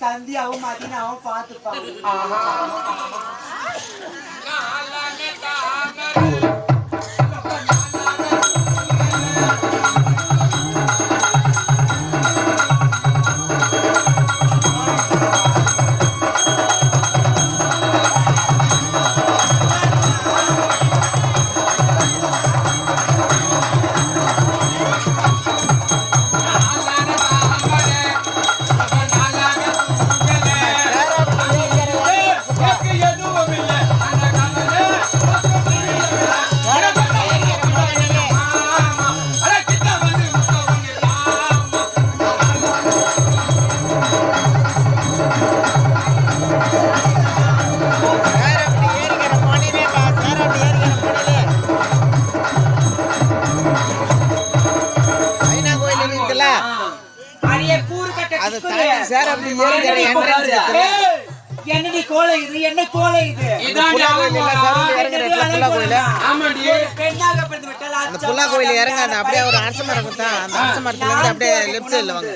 சந்தியாவும் மதினாவும் பாத்துப்பாங்க. என்னடி கோலை இது? என்ன கோலை இது? புல்லா கோயில் இறங்க அப்படியே ஒரு அரச மரம் கொடுத்தா அந்த அரச மரத்துல இருந்து அப்படியே லெஃப்ட் சைடுல வாங்க.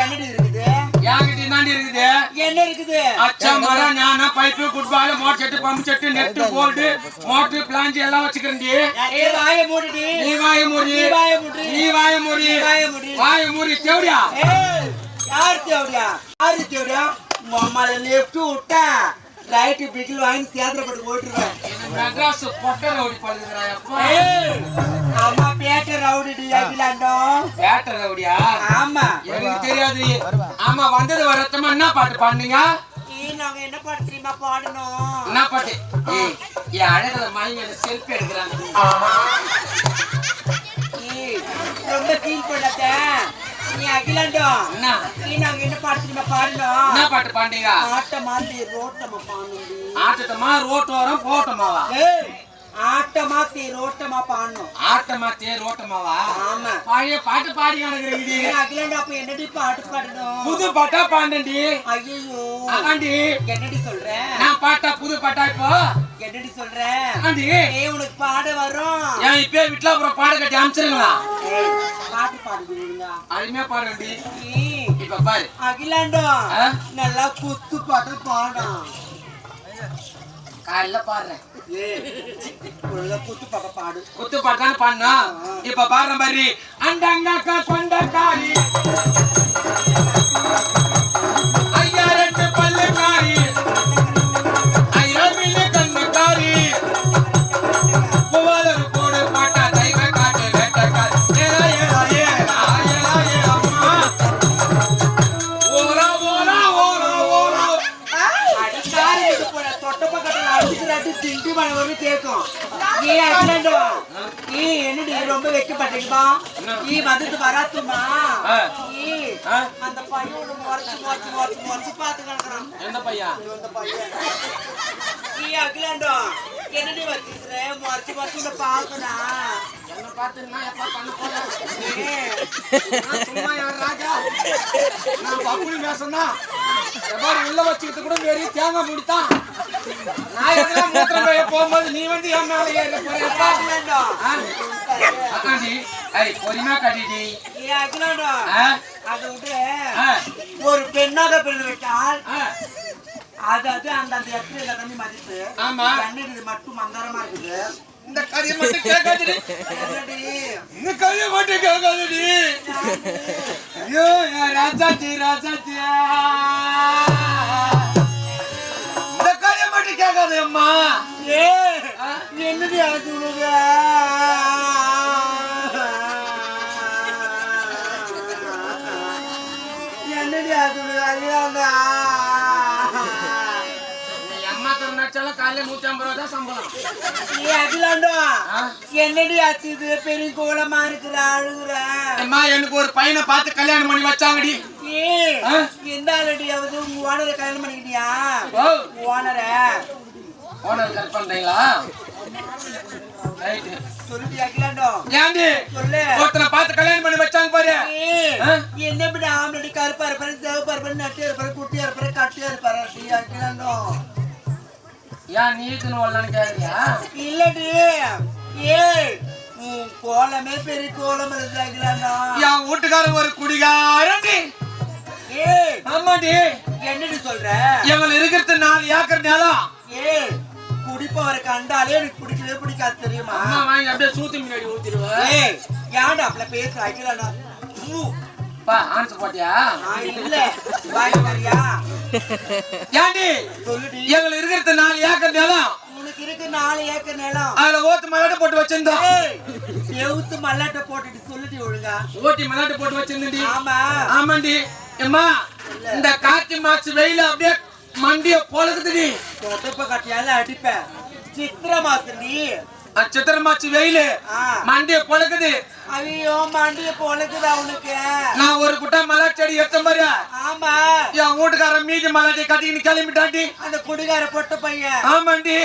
என்னடி இருக்குது? என்ன இருக்குது? அச்சா மரம் ஞான pipe foot valve motor set pump set net bolt motor பிளாஞ்சி எல்லாம் வச்சுக்கிறேன்டி. வாய மூடிடி. நீ வாய மூடி. நீ வாய மூடி. வாய மூடி தேவடியா. யார் தேவடியா? யாரு தேவடியா? மம்மால லெஃப்ட் விட்டா ரைட் பிகில் வாங்கி சேத்திரப்பட்டு ஓட்டுருவேன். மெட்ராஸ் பொட்ட ரவுடி பழுதுறாயப்பா. அம்மா பேட்ட ரவுடி அகிலாண்டோ. பேட்ட ரவுடியா? ஆமா. எனக்கு தெரியாது. ஆமா வந்தது வரத்தமா என்ன பாட்டு பாடுனீங்க? நாங்க என்ன பாட்டு தெரியுமா பாடணும்? என்ன பாட்டு? ஏய் அழகுல மாயில செல்ஃபி எடுக்கறாங்க. ரொம்ப ஃபீல் பண்ணத. நீ அகிலாண்டோ என்ன? நாங்க என்ன பாட்டு தெரியுமா பாடணும்? என்ன பாட்டு பாடுனீங்க? ஆட்டமாத்தி ரோட்டமா பாடணும். ஆட்டமா ரோட்டோரம் போட்டமாவா? ஆட்டமாத்தி ரோட்டமா பாடணும். ஆட்டமாத்தி ரோட்டமாவா? ஆமா. பழைய பாட்டு பாடி கிடக்குறீங்க. அகிலாண்டா அப்ப என்னடி பாட்டு பாடணும்? புது பாட்டா பாண்டண்டி. ஐயோ ஆண்டி என்னடி சொல்ற? நான் பாட்டா புது பாட்டா இப்போ என்னடி சொல்ற? ஆண்டி உனக்கு பாட வரும். ஏன் இப்பே வீட்ல அப்புறம் பாட கட்டி அனுப்பிச்சிருங்களா? பாட்டு பாடுவீங்க. அருமையா பாடுறேன்டி. இப்ப பாரு அகிலாண்டோ நல்லா குத்து பாட்டு பாடும். காலைல பாடுறேன். குத்து பாப்பா பாடு. குத்து பாட்டு தானே பாடணும். இப்ப பாடுற மாதிரி அண்டங்காக்கா கொண்டக்காரி ஐயா ரெண்டு பல்லுக்காரி ஐயா கண்ணுக்காரி புவாலரு போடு பாட்டா தெய்வ காட்டு வேட்டக்காரி அம்மா ஓரா ஓரா ஓரா ஓரா அடிக்காரி தொட்ட பக்கத்துல அடிக்கிறாட்டி திண்டி மழை வரும் கேட்கும். என்னடி ரொம்ப வெக்கப்பட்டீங்கப்பா? வந்துட்டு வராத்துமா? அந்த பையன் முறைச்சு பாத்து கிடக்குறான். எந்த பையன்? அகிலாண்டோ என்னடி வச்சுக்கிற? முறைச்சு பாக்கணும். என்ன பாத்துன்னா எப்ப பண்ண போறேன் சும்மா யார் ராஜா நான் பப்புனி பேசனா எவ்வாறு உள்ள வச்சுக்கிட்டு கூட வெறி தேங்காய் முடித்தான். நான் எதெல்லாம் மூத்திரம் போய் போகும்போது நீ வந்து என் மேல ஏற போறேன். அக்காண்டி பொறுமையா கட்டிடி. அகிலாண்டோ அதை விட்டு ஒரு பெண்ணாக பிறந்து விட்டால் அது அந்த இடத்துல தண்ணி மதிப்பு. ஆமா தண்ணி மட்டும் மந்தாரமா இருக்குது. இந்த கறியை மட்டும் கேட்காதடி. இந்த கறியை மட்டும் கேட்காதடி. ஐயோ ராஜாச்சி ராஜாச்சி இந்த காரியம் மட்டும் கேட்காது அம்மா. ஏ என்னடி அது உனக்கு என்னடி அது அகிலாண்டா அம்மா தரனாச்சாலும் காலையில 150 ரூபா தான் சம்பளம். ஏ அகிலாண்டா என்னடி ஆச்சு இது பெரிய கோலமா இருக்கிற அழுகுற அம்மா எனக்கு ஒரு பையனை பார்த்து கல்யாணம் பண்ணி வச்சாங்கடி. ஏ எந்த ஆளடி ஆகுது உங்க ஓனரை கல்யாணம் பண்ணிக்கிட்டியா ஓனரை ஓனர் கட் பண்றீங்களா? ரைட் சொல்லுடி அகிலாண்டோ ஏண்டி சொல்லு ஒருத்தனை பார்த்து கல்யாணம் பண்ணி வச்சாங்க பாரு. என்ன இப்படி ஆம்பளை கருப்பா இருப்பாரு சிவப்பா இருப்பாரு நட்டியா இருப்பாரு குட்டியா இருப்பாரு கட்டியா இருப்பாரு அகிலாண்டோ ஏன் நீக்குன்னு வரலான்னு கேக்குறியா? இல்லடி ஏ கோலமே பெரிய கோலம் இருக்கு அகிலாண்டோ என் வீட்டுக்காரன் ஒரு குடிகாரண்டி. ஏ ஆமாண்டி. என்னடி சொல்ற இவங்க இருக்கிறது 4 ஏக்கர் நிலம். ஏ குடிப்பவரை கண்டாலே எனக்கு பிடிக்கவே பிடிக்காது தெரியுமா அம்மா வாங்கி அப்படியே சூத்து முன்னாடி ஊத்திடுவா. ஏய் ஏன்டா அப்பல பேசுற அகிலாண்டோ பா ஆன்சர் போட்டியா? இல்ல வாய் வரியா ஏண்டி சொல்லுடி இவங்க இருக்கிறது 4 ஏக்கர் நிலம். உனக்கு இருக்கு 4 ஏக்கர் நிலம் அதுல ஓட்டு மல்லாட்டை போட்டு வச்சிருந்தோம். செவுத்து மல்லாட்டை போட்டுட்டு சொல்லுடி ஒழுங்கா ஓட்டி மல்லாட்டை போட்டு வச்சிருந்தேன்டி. ஆமா ஆமாண்டி. அம்மா இந்த கார்த்திகை மாசம் வெயில அப்படியே மண்டிய பொழக்குதுடி. தொட்டப்ப கட்டியால அடிப்பேன் சித்திர மாசண்டி சித்திரை மாசம் வெயிலு மண்டிய பொழக்குது. ஐயோ மண்டிய பொழக்குதா உனக்கு நான் ஒரு குட்டா மலர் செடி எடுத்த மாதிரி ஆமா என் வீட்டுக்காரன் மீதி மலாட்டி கட்டிக்கின்னு கிளம்பிட்டாண்டி. அந்த குடிகார பொட்ட பையன் ஆமாண்டி.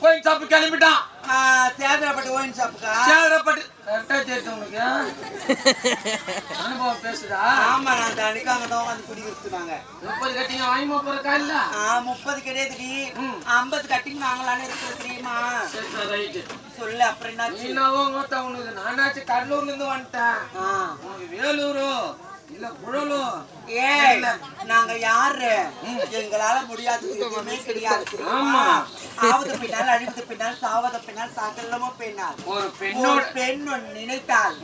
போய் சாப்பிட்டு கிளம்பிட்டான். சேதரப்பட்டு ஓயின் சாப்புக்கா சேதரப்பட்டு கரெக்டா தெரியுது உனக்கு அனுபவம் பேசுதா? ஆமா நான் தனிக்காங்க தான் வந்து குடிக்கிறாங்க 30 கட்டிங்க வாங்கி போறக்கா இல்ல? 30 கிடையாதுடி 50 கட்டிங் வாங்கலான்னு இருக்கு தெரியுமா சொல்லு அப்புறம் என்னாச்சு உனக்கு நானாச்சு கடலூர்ல இருந்து வந்துட்டேன். உனக்கு வேலூரோ இல்ல குழலோ? ஏய் நாங்க யாரு எங்களால முடியாது எதுவுமே கிடையாது ஆமா. ஆவது பின்னால் அழிவது பின்னால் சாவத பின்னால் சகலமோ பின்னால் ஒரு பெண்ணோட பெண் நினைத்தால்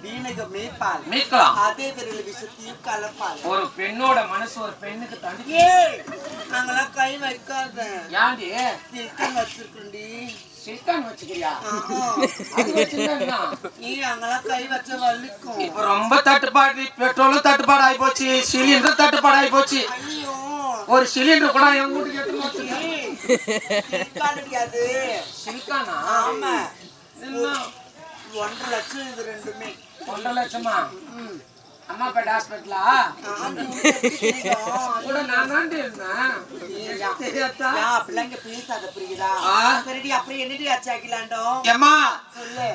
வீணக மேய்ப்பால் மீட்கலாம். அதே விரல் விஷத்தையும் கலப்பால். ஒரு பெண்ணோட மனசு ஒரு பெண்ணுக்கு தண்டி. ஏய் நாங்கெல்லாம் கை வைக்காத ஏண்டி சில்கன் வச்சிருக்கோண்டி. சில்கான் வச்சுக்கிறியா? அது வச்சிருந்தா நீ அங்கெல்லாம் கை வச்ச வலிக்கும். இப்ப ரொம்ப தட்டுப்பாடு. பெட்ரோலும் தட்டுப்பாடு ஆகி போச்சு. சிலிண்டர் தட்டுப்பாடு ஆகி போச்சு. ஐயோ ஒரு சிலிண்டர் கூட என் வீட்டுக்கு எடுத்து சில்கான் கிடையாது. சில்கானா? ஆமா 1.5 லட்சம் இது ரெண்டுமே. 1.5 லட்சமா? அம்மாப்பேட்டை ஹாஸ்பிட்டலா? கூட நான் தாண்டி இருந்தேன். பிள்ளைங்க பேசாத புரியுதா? சரிடி அப்புறம் என்னடி ஆச்சு அகிலாண்டோ? ஏம்மா சொல்லு.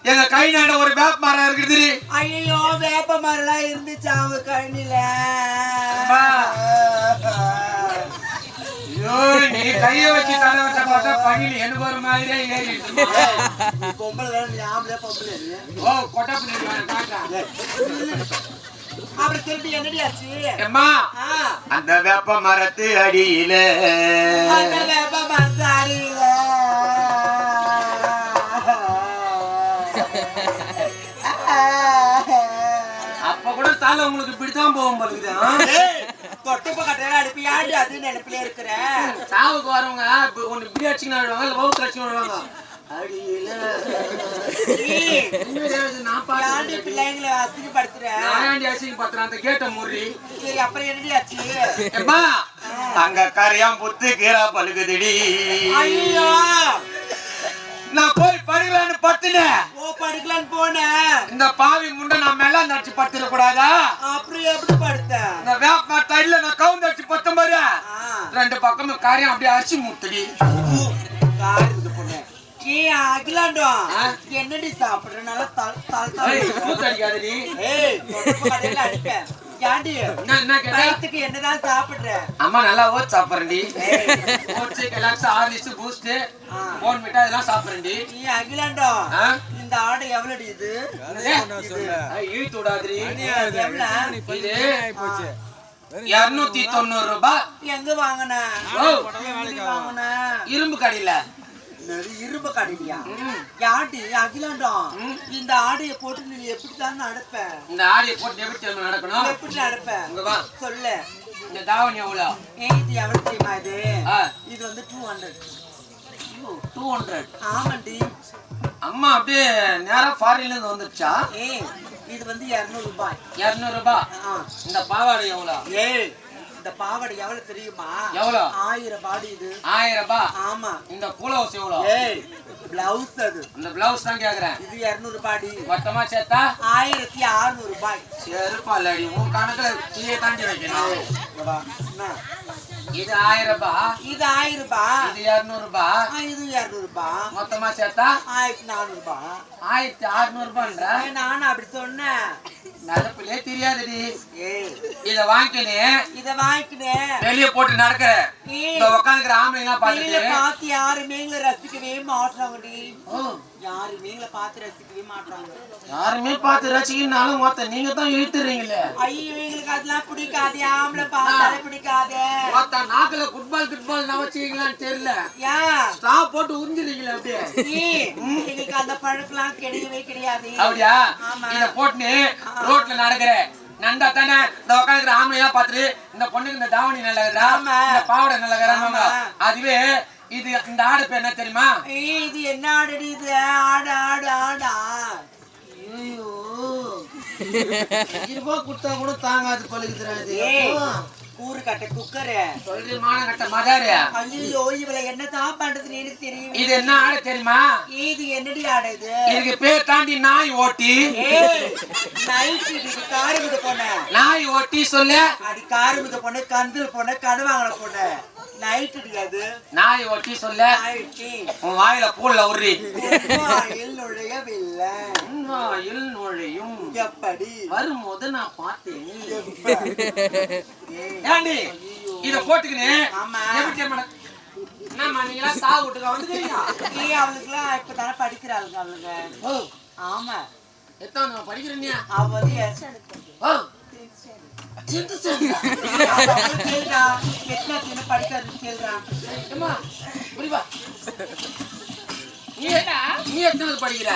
எங்க கை நாட ஒரு வேப்ப மரம் இருக்குது. ஐயோ வேப்ப மரம் இருந்துச்சு அவங்க கண்ணில. நீ கைய வச்சு தலை வச்ச பார்த்தா பணியில எனக்கு ஒரு மாதிரியே ஏறி பொம்பளை ஆம்பளை பொம்பளை. ஓ கொட்டப்பு காட்டுறேன். அப்புறம் திருப்பி என்னடி ஆச்சு? அம்மா அந்த வேப்ப மரத்து அடியில அந்த வேப்ப மரத்து அடியில அப்ப கூட தலை உங்களுக்கு இப்படித்தான் போகும் போலுக்குது. தொட்டுப்ப கட்டையில அனுப்பி யாரு அது நினைப்பிலே இருக்கிற சாவுக்கு வரவங்க ஒண்ணு இப்படி அடிச்சுக்கின்னு வருவாங்க இல்ல வவுத்து அடிச்சுன்னு வருவாங்க. பிள்ளைங்களை அசிங்கப்படுத்துற அந்த கேட்ட முறி. சரி அப்புறம் என்னடி ஆச்சு? அங்க கரையாம் புத்து கீரா பழுகுதுடி. ஐயோ நான் போய் படுக்கலான்னு படுத்துனேன். ஓ படுக்கலான்னு போனேன். இந்த பாவி முண்டை நான் மேல நடிச்சு படுத்துட கூடாதா? அப்புறம் எப்படி படுத்த? இந்த வேப்ப தடியில நான் கவுந்து அடிச்சு பத்த மாதிரி 2 பக்கமும் காரியம் அப்படியே அரிசி முட்டுடி. காரியம் பொண்ணு அகிலாண்டோ என்னடி சாப்பிடுற நல்லா அடிக்காதடி. அடிப்பேன். என்னதான் சாப்பிடுற? அம்மா நல்லா ஓட் சாப்பிடுறேன்டி. ஓட்ஸ் கெலாக்ஸ் ஹார்லிக்ஸ் பூஸ்ட் போன் மிட்டாய் இதெல்லாம் சாப்பிடுறேன்டி. நீ அகிலாண்டோ இந்த ஆடை எவ்வளவு இது? இழுத்து விடாதடி. இது 290 ரூபாய். எங்க வாங்கின? இரும்பு கடையில. இரும்பு கடையா யாண்டி அகிலாண்டம் இந்த ஆடையை போட்டு நீ எப்படித்தான் நடப்ப இந்த ஆடையை போட்டு எப்படி நடக்கணும் எப்படி நடப்ப இங்க வா சொல்லு இந்த தாவணி எவ்வளவு இது எவ்வளவு தெரியுமா இது வந்து 200 200 ஆமாண்டி அம்மா அப்படியே நேரா ஃபாரின்ல இருந்து வந்துச்சா இது வந்து 200 ரூபாய் 200 ரூபாய் இந்த பாவாடை எவ்வளவு இந்த பாவாடை எவ்வளவு தெரியுமா எவ்வளவு 1000 பாடி இது 1000 ரூபாய் ஆமா இந்த ப்ளவுஸ் எவ்வளவு பிளவுஸ் அது இந்த பிளவுஸ் தான் கேக்குறேன் இது 200 பாடி மொத்தமா சேர்த்தா 1600 ரூபாய் செருப்பாலடி உன் கணக்குல கீழே தாண்டி வைக்கணும் இது 1000 ரூபாய் இது 1000 ரூபாய் இது 200 ரூபாய் இது 200 ரூபாய் மொத்தமா சேர்த்தா 1400 ரூபாய் 1600 ரூபாய்ன்ற நான் அப்படி சொன்னேன் நடப்புலே தெரியாதுடி இத வாங்கிக்கினே வெளிய போட்டு நடக்க இந்த உட்காந்துக்கிற ஆம்பளைங்க பார்த்து யாருமே எங்களை ரசிக்கவே மாட்டாங்கடி யாருமே எங்களை பார்த்து ரசிக்கவே மாட்டாங்க யாருமே பார்த்து ரசிக்கனாலும் மொத்த நீங்க தான் இழுத்துறீங்களே ஐயோ எங்களுக்கு அதெல்லாம் பிடிக்காது ஆம்பளை பார்த்தாலே பிடிக்காது மொத்த நாக்குல ஃபுட்பால் நான் வச்சுக்கீங்களான்னு தெரியல ஏன் ஸ்டாப் போட்டு உறிஞ்சிருக்கீங்களே அப்படியே எங்களுக்கு அந்த பழக்கெல்லாம் கிடையவே கிடையாது அப்படியா இத போட்டு ரோட்ல நடக்கிற நண்டா தானே இந்த உட்காந்துக்கிற ஆம்பளையா பார்த்துட்டு இந்த பொண்ணுக்கு இந்த தாவணி நல்லதா இந்த பாவடை நல்லதா அதுவே இது இந்த ஆடு பேர் என்ன தெரியுமா இது என்ன ஆடுடி இது ஆடு ஆடு ஆடா ஐயோ ரூபாய் கொடுத்தா கூட தாங்காது பழுகுதுறாது கூறு கட்ட குக்கரு சொல்றி மான கட்ட மதாரு ஐயோ இவளை என்னதான் பண்றதுன்னு எனக்கு தெரியும் இது என்ன ஆடு தெரியுமா இது என்னடி ஆடு இது இதுக்கு பேர் தாண்டி நாய் ஓட்டி நைட்டு இது காருமித பொண்ணு நாய் ஓட்டி சொல்லு அது காருமித பொண்ணு கந்தில் பொண்ணு கடுவாங்கல பொண்ணு நைட்டு அது நாய் ஓட்டி சொல்லு உன் வாயில பூல்ல உருறி வாயில் நுழையவில்லை வாயில் நுழையும் எப்படி வரும்போது நான் பார்த்தேன் ஏண்டி இத போட்டுக்கினே எப்படி என்னம்மா நீங்க சாவு விட்டுக்க வந்துக்கிறீங்க அவளுக்குலாம் இப்பதானே படிக்கிறாளுங்க அவளுங்க ஆமா எத்தனை படிக்கிறீங்க அவ வந்து படிக்காது கேள்றான் நீ எத்தனை படிக்கிற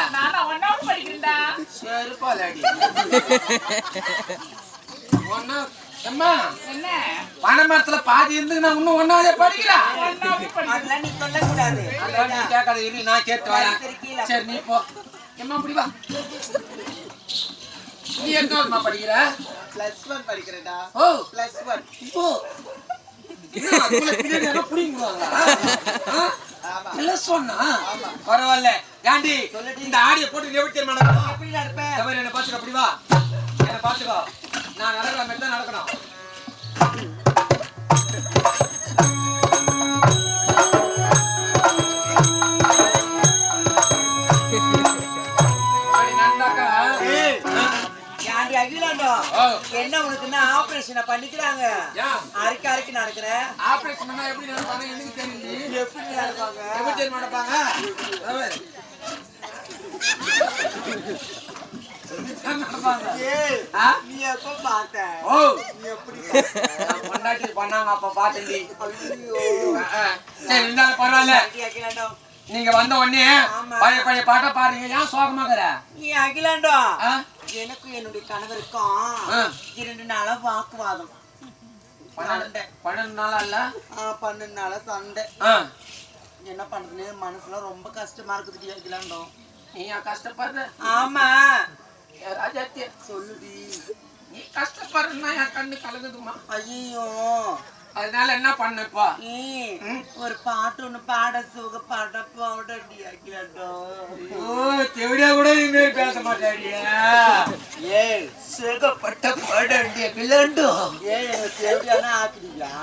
செருப்பாலடி பணமரத்துல பாதி இருந்து நான் இன்னும் ஒன்னாவதே படிக்கிறேன் அதெல்லாம் நீ சொல்லக்கூடாது நீ கேட்காத இரு நான் கேட்டு வரேன் சரி நீ போ எம்மா இப்படி வா நீ எத்தனை படிக்கிற +1 படிக்கிறடா ஓ +1 ஓ பரவாயில்ல ஏண்டி இந்த ஆடியை போட்டு எப்படி என்ன பாத்துக்க அப்படி வா என்ன பாத்துக்கோ நான் நடக்கிற மாதிரி தான் நடக்கணும் என்ன உனக்கு ஆபரேஷன் பண்ணிக்கிறாங்க அரைக்கு அரைக்கு நடக்கிற ஆபரேஷன் பண்ணா எப்படி நடப்பாங்க எனக்கு தெரியும் எப்படி நடப்பாங்க எப்படி நடப்பாங்க நீ எப்ப பார்த்த நீ எப்படி பொண்டாட்டி பண்ணாங்க அப்ப பாத்தண்டி சரி இருந்தாலும் பரவாயில்ல நீங்க வந்த உடனே பழைய பழைய பாட்டா பாருங்க ஏன் சோகமாக்குற நீ அகிலாண்டோ எனக்கும் என்னுடைய கணவருக்கும் 2 நாளா வாக்குவாதம் 12 நாளா இல்ல 12 நாளா சண்டை என்ன பண்றதுன்னு மனசுல ரொம்ப கஷ்டமா இருக்குது அகிலாண்டோ நீ கஷ்டப்படுற ஆமா ராஜாத்திய சொல்லுடி நீ கஷ்டப்படுறா என் கண்ணு கலங்குதுமா ஐயோ அதனால என்ன பண்ணப்பா ஒரு பாட்டு ஒண்ணு பாட சுக பாட பாடடி அகிலாண்டோ தேவடியா கூட இனிமே பேச மாட்டாடியா சுகப்பட்ட பாடடி அகிலாண்டோ எங்க தேவடியான ஆக்குறீங்களா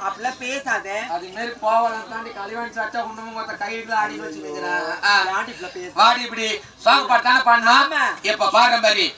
அப்படிலாம் பேசாத அது மாரி போவலாம் தாண்டி கலிவாணி சாச்சா ஒண்ணுமே மொத்த கைகளை ஆடி வச்சுக்கிறேன் வாடி இப்படி வாடி இப்படி சாங் பாட்டு தானே பாடினா இப்ப பாடுற மாதிரி